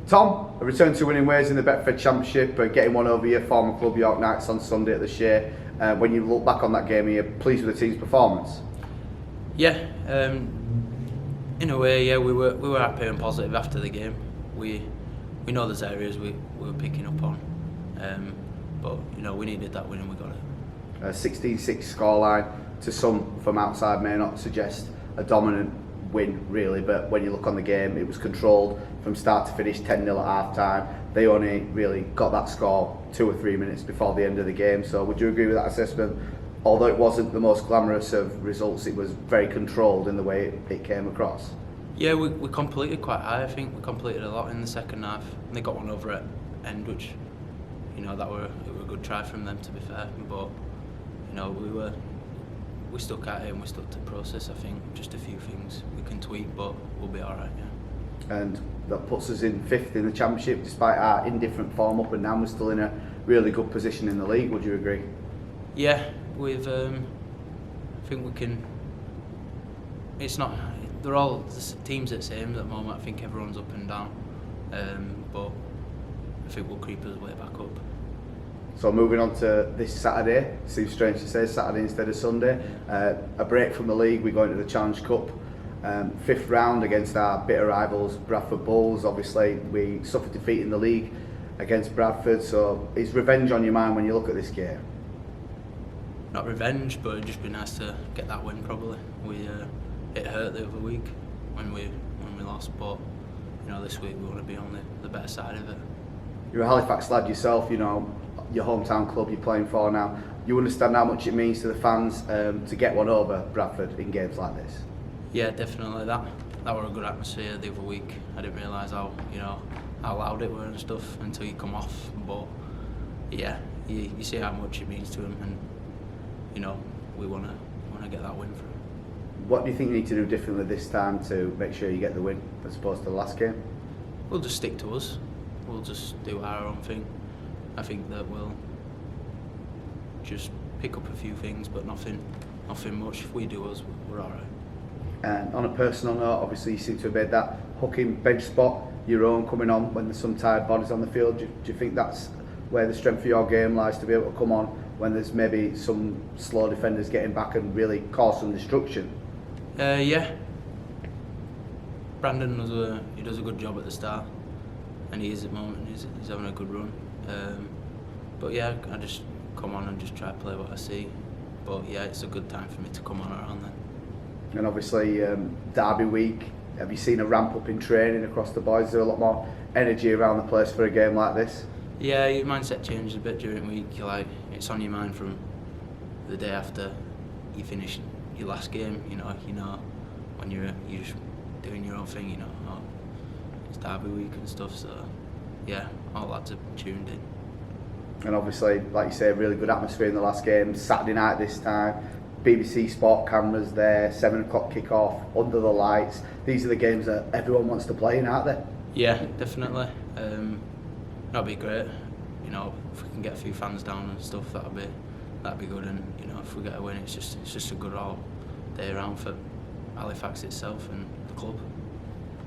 Tom, a return to winning ways in the Betfred Championship, getting one over your former club York Knights on Sunday at the Shay. When you look back on that game, are you pleased with the team's performance? Yeah, in a way, yeah, we were happy and positive after the game. We know there's areas we were picking up on, but you know, we needed that win and we got it. A 16-6 scoreline to some from outside may not suggest a dominant win really, but when you look on the game, it was controlled from start to finish, 10-0 at half time. They only really got that score 2 or 3 minutes before the end of the game. So would you agree with that assessment? Although it wasn't the most glamorous of results, it was very controlled in the way it came across. Yeah, we completed quite high. I think we completed a lot in the second half. And they got one over at end, which, you know, it were a good try from them, to be fair. But you know, we stuck at it and we stuck to the process. I think just a few things we can tweak, but we'll be all right. Yeah. And that puts us in 5th in the Championship, despite our indifferent form up and down. We're still in a really good position in the league. Would you agree? Yeah, I think we can. It's not. They're all the teams the same at the moment. I think everyone's up and down, but I think we'll creep us way back up. So moving on to this Saturday, seems strange to say Saturday instead of Sunday. A break from the league, we go into the Challenge Cup. 5th round against our bitter rivals Bradford Bulls. Obviously we suffered defeat in the league against Bradford, so is revenge on your mind when you look at this game? Not revenge, but it'd just be nice to get that win probably. It hurt the other week when we lost, but you know, this week we want to be on the better side of it. You're a Halifax lad yourself, you know, your hometown club you're playing for now. You understand how much it means to the fans to get one over Bradford in games like this? Yeah, definitely. That were a good atmosphere the other week. I didn't realise how loud it were and stuff until you come off. But yeah, you see how much it means to them, and you know, we want to get that win for them. What do you think you need to do differently this time to make sure you get the win as opposed to the last game? We'll just stick to us. We'll just do our own thing. I think that we'll just pick up a few things, but nothing much. If we do us, we're all right. And on a personal note, obviously you seem to have made that hooking bench spot your own, coming on when there's some tired bodies on the field. Do you think that's where the strength of your game lies, to be able to come on when there's maybe some slow defenders getting back and really cause some destruction? Yeah. Brandon does a good job at the start, and he is at the moment. He's having a good run. But yeah, I just come on and just try to play what I see. But yeah, it's a good time for me to come on around then. And obviously Derby week, have you seen a ramp up in training across the boys? Is there a lot more energy around the place for a game like this? Yeah, your mindset changes a bit during the week. It's on your mind from the day after you finish your last game. You know when you're just doing your own thing. You know, it's Derby week and stuff. So yeah, all lads are tuned in. And obviously, like you say, really good atmosphere in the last game. Saturday night this time. BBC Sport cameras there, 7 o'clock kick-off, under the lights. These are the games that everyone wants to play in, aren't they? Yeah, definitely. That'd be great. You know, if we can get a few fans down and stuff, that'd be good. And you know, if we get a win, it's just a good all day around for Halifax itself and the club.